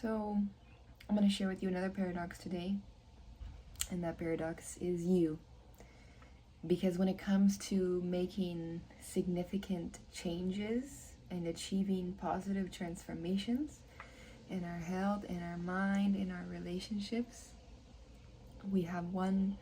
So, I'm going to share with you another paradox today, and that paradox is you. Because when it comes to making significant changes and achieving positive transformations in our health, in our mind, in our relationships, we have one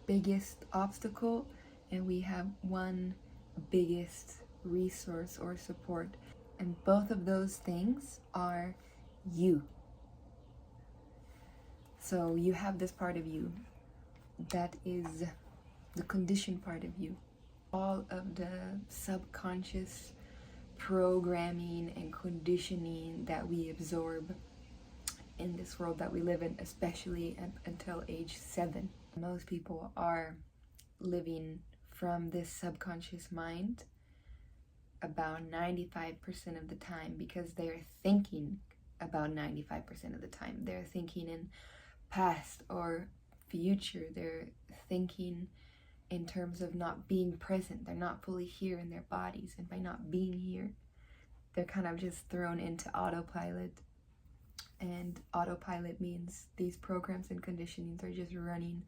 biggest obstacle and we have one biggest resource or support. And both of those things are you. So you have this part of you that is the conditioned part of you. All of the subconscious programming and conditioning that we absorb in this world that we live in, especially until age 7. Most people are living from this subconscious mind about 95% of the time because they're thinking about 95% of the time. They're thinking in past or future. They're thinking in terms of not being present. They're not fully here in their bodies, and by not being here, they're kind of just thrown into autopilot. And autopilot means these programs and conditionings are just running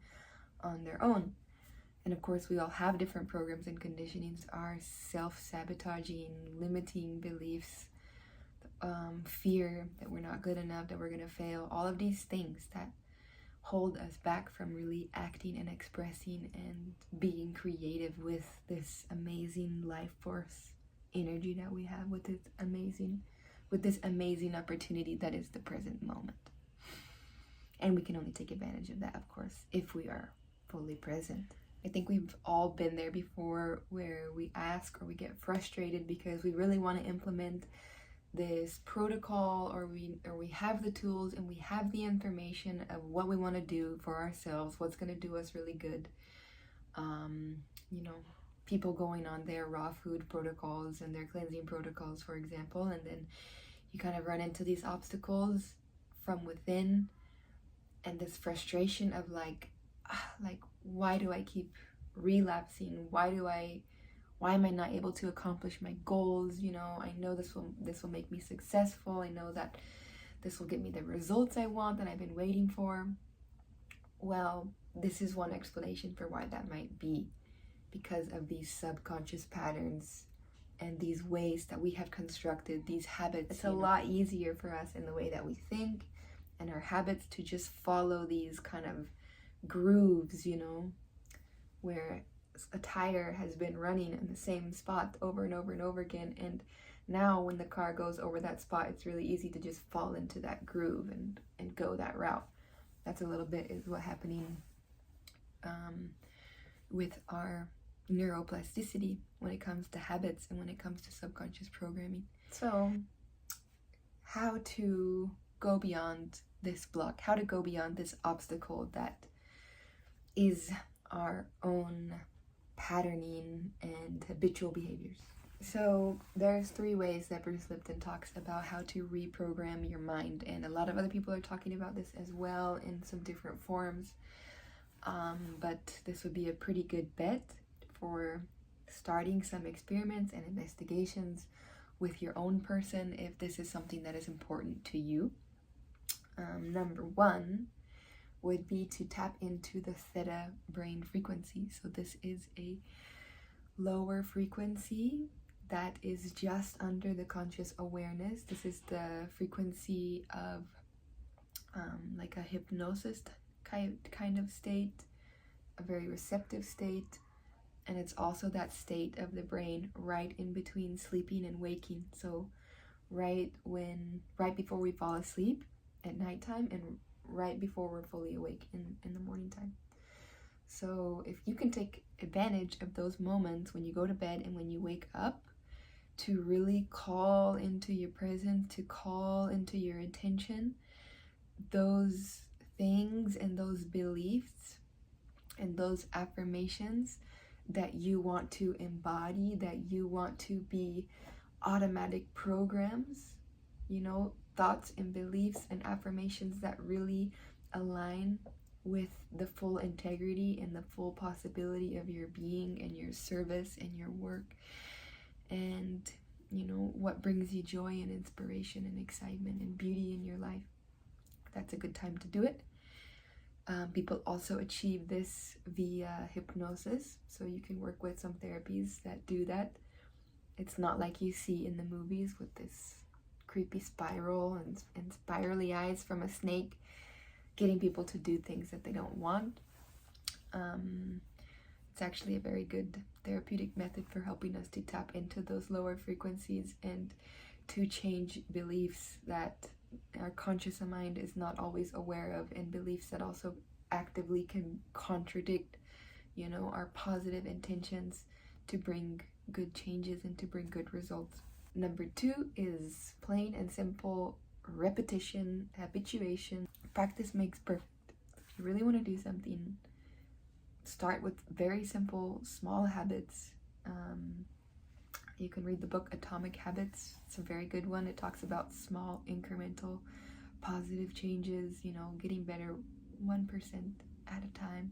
on their own. And of course, we all have different programs and conditionings. Our self-sabotaging, limiting beliefs, fear that we're not good enough, that we're gonna fail, all of these things that hold us back from really acting and expressing and being creative with this amazing life force energy that we have, with this amazing opportunity that is the present moment. And we can only take advantage of that, of course, if we are fully present. I think we've all been there before, where we ask or we get frustrated because we really want to implement this protocol, or we have the tools and we have the information of what we want to do for ourselves, what's going to do us really good. People going on their raw food protocols and their cleansing protocols, for example, and then you kind of run into these obstacles from within and this frustration of like why do I keep relapsing? Why am I not able to accomplish my goals? I know this will make me successful. I know that this will get me the results I want, that I've been waiting for. Well, this is one explanation for why that might be, because of these subconscious patterns and these ways that we have constructed, these habits. It's a lot easier for us in the way that we think and our habits to just follow these kind of grooves, where a tire has been running in the same spot over and over and over again, and now when the car goes over that spot, it's really easy to just fall into that groove and go that route. That's a little bit is what's happening with our neuroplasticity when it comes to habits and when it comes to subconscious programming. So how to go beyond this block, how to go beyond this obstacle that is our own patterning and habitual behaviors. So there's 3 ways that Bruce Lipton talks about how to reprogram your mind, and a lot of other people are talking about this as well in some different forms, but this would be a pretty good bet for starting some experiments and investigations with your own person if this is something that is important to you. Number 1 would be to tap into the theta brain frequency. So this is a lower frequency that is just under the conscious awareness. This is the frequency of like a hypnosis kind of state, a very receptive state, and it's also that state of the brain right in between sleeping and waking. So right before we fall asleep at nighttime, and right before we're fully awake in the morning time. So if you can take advantage of those moments when you go to bed and when you wake up to really call into your presence, to call into your attention those things and those beliefs and those affirmations that you want to embody, that you want to be automatic programs, thoughts and beliefs and affirmations that really align with the full integrity and the full possibility of your being and your service and your work, and what brings you joy and inspiration and excitement and beauty in your life. that's a good time to do it. People also achieve this via hypnosis, so you can work with some therapies that do that. It's not like you see in the movies with this creepy spiral and spirally eyes from a snake getting people to do things that they don't want. It's actually a very good therapeutic method for helping us to tap into those lower frequencies and to change beliefs that our conscious mind is not always aware of, and beliefs that also actively can contradict, our positive intentions to bring good changes and to bring good results. Number 2 is plain and simple repetition, habituation. Practice makes perfect. If you really want to do something, start with very simple, small habits. You can read the book Atomic Habits. It's a very good one. It talks about small, incremental, positive changes, getting better 1% at a time,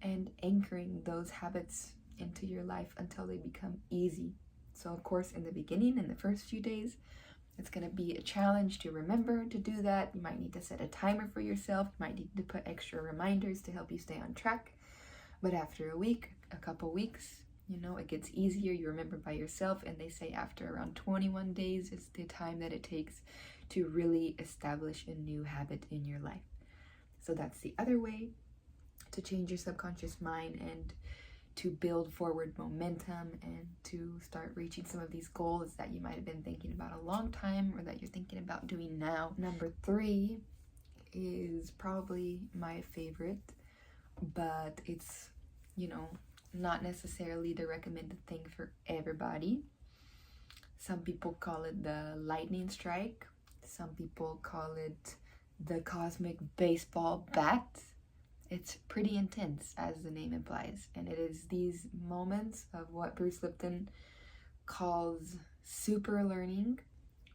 and anchoring those habits into your life until they become easy. So, of course, in the beginning, in the first few days, it's going to be a challenge to remember to do that. You might need to set a timer for yourself. You might need to put extra reminders to help you stay on track. But after a week, a couple weeks, it gets easier. You remember by yourself, and they say after around 21 days is the time that it takes to really establish a new habit in your life. So that's the other way to change your subconscious mind and to build forward momentum and to start reaching some of these goals that you might have been thinking about a long time or that you're thinking about doing now. Number 3 is probably my favorite, but it's, not necessarily the recommended thing for everybody. Some people call it the lightning strike. Some people call it the cosmic baseball bat. It's pretty intense, as the name implies, and it is these moments of what Bruce Lipton calls super learning,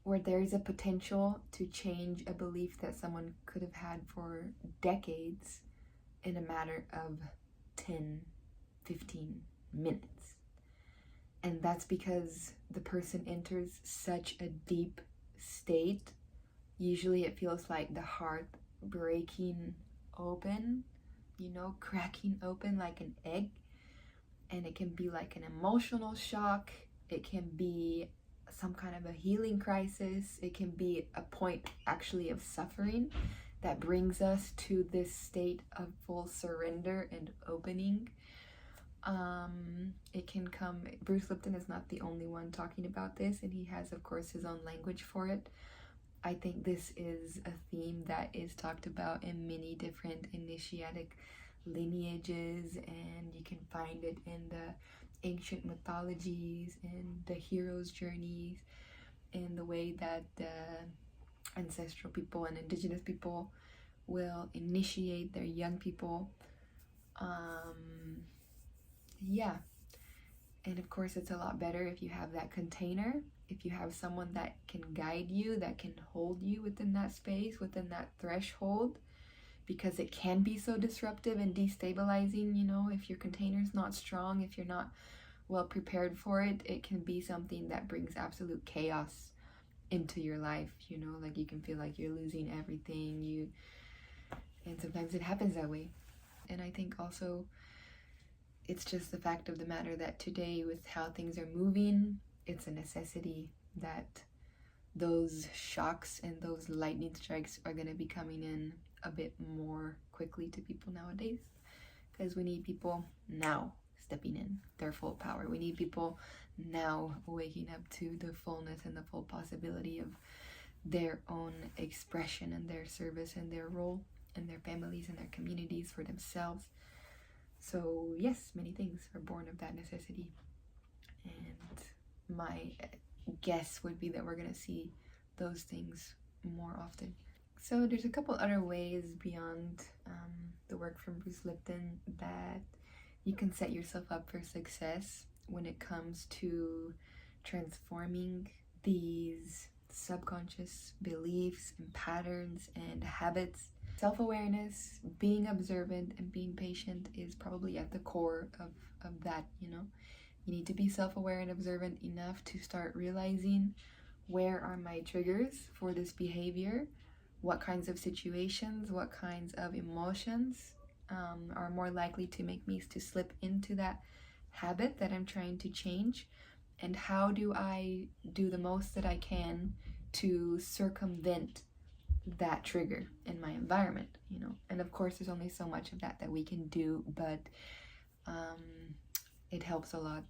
where there is a potential to change a belief that someone could have had for decades in a matter of 10, 15 minutes. And that's because the person enters such a deep state. Usually it feels like the heart breaking open, cracking open like an egg. And it can be like an emotional shock. It can be some kind of a healing crisis. It can be a point actually of suffering that brings us to this state of full surrender and opening. It can come, Bruce Lipton is not the only one talking about this, and he has, of course, his own language for it. I think this is a theme that is talked about in many different initiatic lineages, and you can find it in the ancient mythologies and the hero's journeys, in the way that the ancestral people and indigenous people will initiate their young people. And of course, it's a lot better if you have that container, if you have someone that can guide you, that can hold you within that space, within that threshold, because it can be so disruptive and destabilizing. If your container is not strong, if you're not well prepared for it, it can be something that brings absolute chaos into your life. Like you can feel like you're losing everything. And sometimes it happens that way. And I think also it's just the fact of the matter that today, with how things are moving, it's a necessity that those shocks and those lightning strikes are going to be coming in a bit more quickly to people nowadays, because we need people now stepping in their full power. We need people now waking up to the fullness and the full possibility of their own expression and their service and their role in their families and their communities, for themselves. So yes, many things are born of that necessity, and my guess would be that we're going to see those things more often. So there's a couple other ways beyond the work from Bruce Lipton that you can set yourself up for success when it comes to transforming these subconscious beliefs and patterns and habits. Self-awareness, being observant, and being patient is probably at the core of that. You need to be self-aware and observant enough to start realizing, where are my triggers for this behavior? what kinds of situations, what kinds of emotions are more likely to make me to slip into that habit that I'm trying to change, and how do I do the most that I can to circumvent that trigger in my environment, you know. And of course there's only so much of that we can do, but it helps a lot.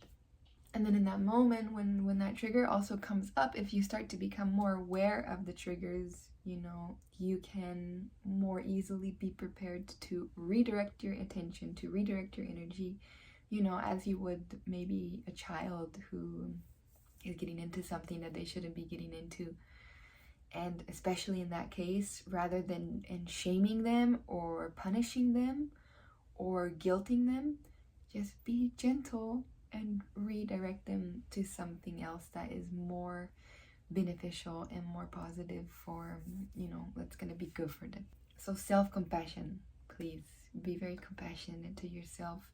And then in that moment when that trigger also comes up, if you start to become more aware of the triggers, you know, you can more easily be prepared to redirect your attention, to redirect your energy, you know, as you would maybe a child who is getting into something that they shouldn't be getting into. And especially in that case, rather than shaming them or punishing them or guilting them, just be gentle and redirect them to something else that is more beneficial and more positive for, you know, that's going to be good for them. So self-compassion, please be very compassionate to yourself.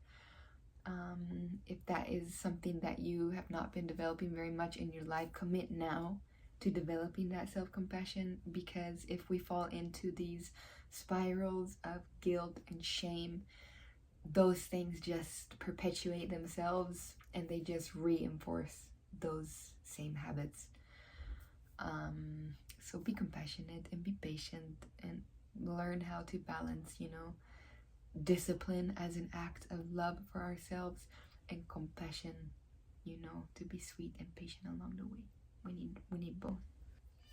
If that is something that you have not been developing very much in your life, commit now to developing that self-compassion, because if we fall into these spirals of guilt and shame, those things just perpetuate themselves and they just reinforce those same habits. So be compassionate and be patient and learn how to balance, you know, discipline as an act of love for ourselves and compassion, you know, to be sweet and patient along the way. We need both.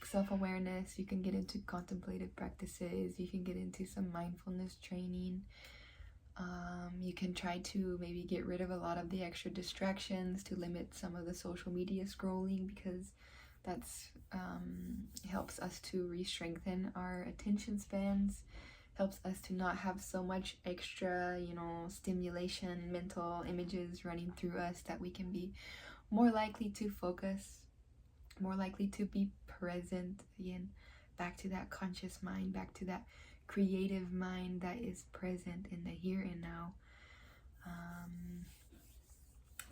Self-awareness, you can get into contemplative practices, you can get into some mindfulness training. You can try to maybe get rid of a lot of the extra distractions to limit some of the social media scrolling, because that's helps us to re-strengthen our attention spans, helps us to not have so much extra, you know, stimulation, mental images running through us, that we can be more likely to focus, more likely to be present. Again, back to that conscious mind, back to that creative mind that is present in the here and now.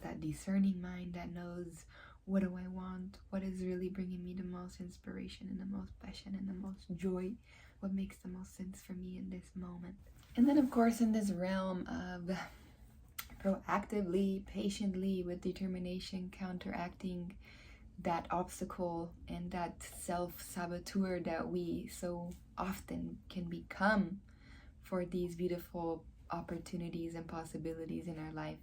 That discerning mind that knows, what do I want? What is really bringing me the most inspiration and the most passion and the most joy? What makes the most sense for me in this moment? And then of course in this realm of proactively, patiently, with determination, counteracting that obstacle and that self-saboteur that we so often can become for these beautiful opportunities and possibilities in our life.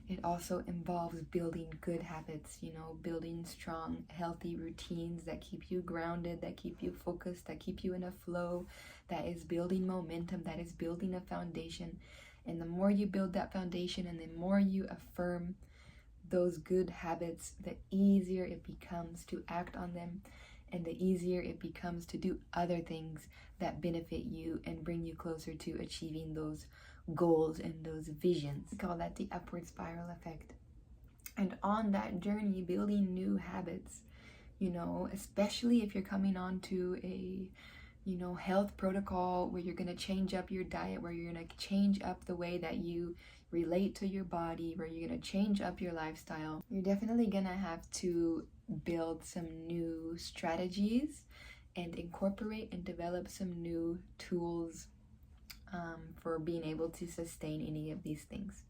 It also involves building good habits, you know, building strong, healthy routines that keep you grounded, that keep you focused, that keep you in a flow, that is building momentum, that is building a foundation. And the more you build that foundation and the more you affirm those good habits, the easier it becomes to act on them, and the easier it becomes to do other things that benefit you and bring you closer to achieving those goals and those visions. We call that the upward spiral effect. And on that journey, building new habits, you know, especially if you're coming on to a, you know, health protocol where you're going to change up your diet, where you're going to change up the way that you relate to your body, where you're going to change up your lifestyle, you're definitely going to have to build some new strategies and incorporate and develop some new tools for being able to sustain any of these things.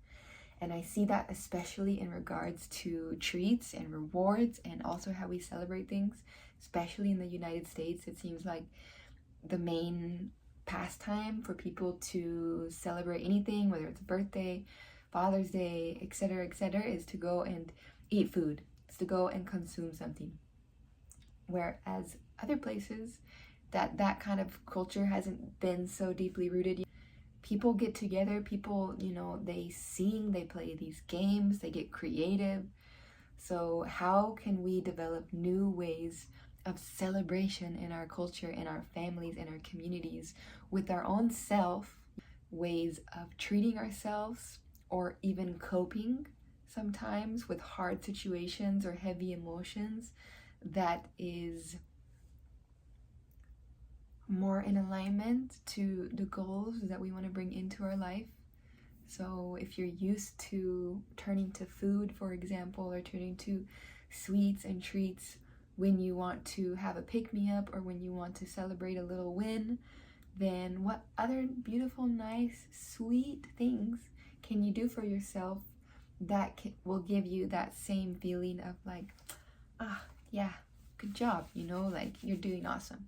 And I see that especially in regards to treats and rewards, and also how we celebrate things, especially in the United States. It seems like the main pastime for people to celebrate anything, whether it's a birthday, Father's Day, etc., is to go and eat food. It's to go and consume something. Whereas other places, that kind of culture hasn't been so deeply rooted yet. People get together, people, you know, they sing, they play these games, they get creative. So how can we develop new ways of celebration in our culture, in our families, in our communities, with our own self, ways of treating ourselves, or even coping sometimes with hard situations or heavy emotions, that is more in alignment to the goals that we want to bring into our life. So if you're used to turning to food, for example, or turning to sweets and treats when you want to have a pick-me-up or when you want to celebrate a little win, then what other beautiful, nice, sweet things can you do for yourself that will give you that same feeling of like, ah, yeah, good job, you know, like you're doing awesome.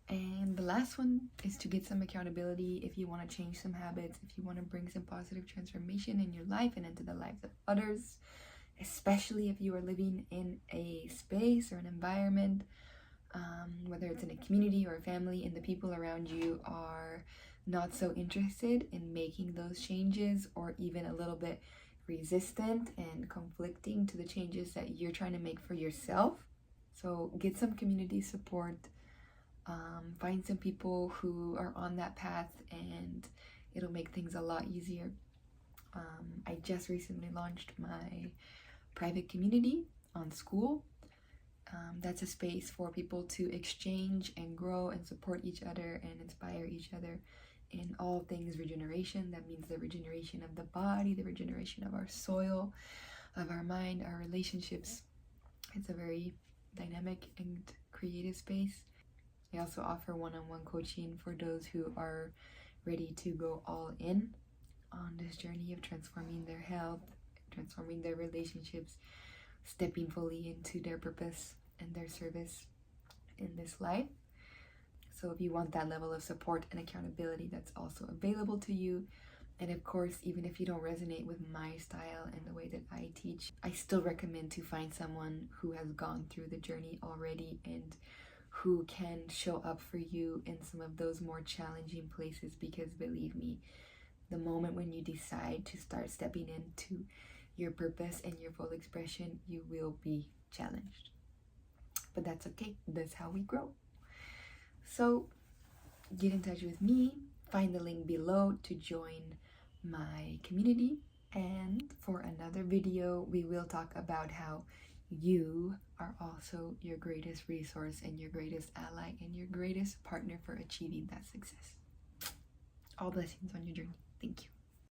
And the last one is to get some accountability if you want to change some habits, if you want to bring some positive transformation in your life and into the lives of others, especially if you are living in a space or an environment, whether it's in a community or a family, and the people around you are not so interested in making those changes, or even a little bit resistant and conflicting to the changes that you're trying to make for yourself. So get some community support. Find some people who are on that path, and it'll make things a lot easier. I just recently launched my private community on School. That's a space for people to exchange and grow and support each other and inspire each other in all things regeneration. That means the regeneration of the body, the regeneration of our soil, of our mind, our relationships. It's a very dynamic and creative space. I also offer one-on-one coaching for those who are ready to go all in on this journey of transforming their health, transforming their relationships, stepping fully into their purpose and their service in this life. So if you want that level of support and accountability, that's also available to you. And of course, even if you don't resonate with my style and the way that I teach, I still recommend to find someone who has gone through the journey already and who can show up for you in some of those more challenging places, because believe me, the moment when you decide to start stepping into your purpose and your full expression, you will be challenged. But that's okay. That's how we grow. So get in touch with me. Find the link below to join my community. And for another video, we will talk about how you are also your greatest resource and your greatest ally and your greatest partner for achieving that success. All blessings on your journey. Thank you.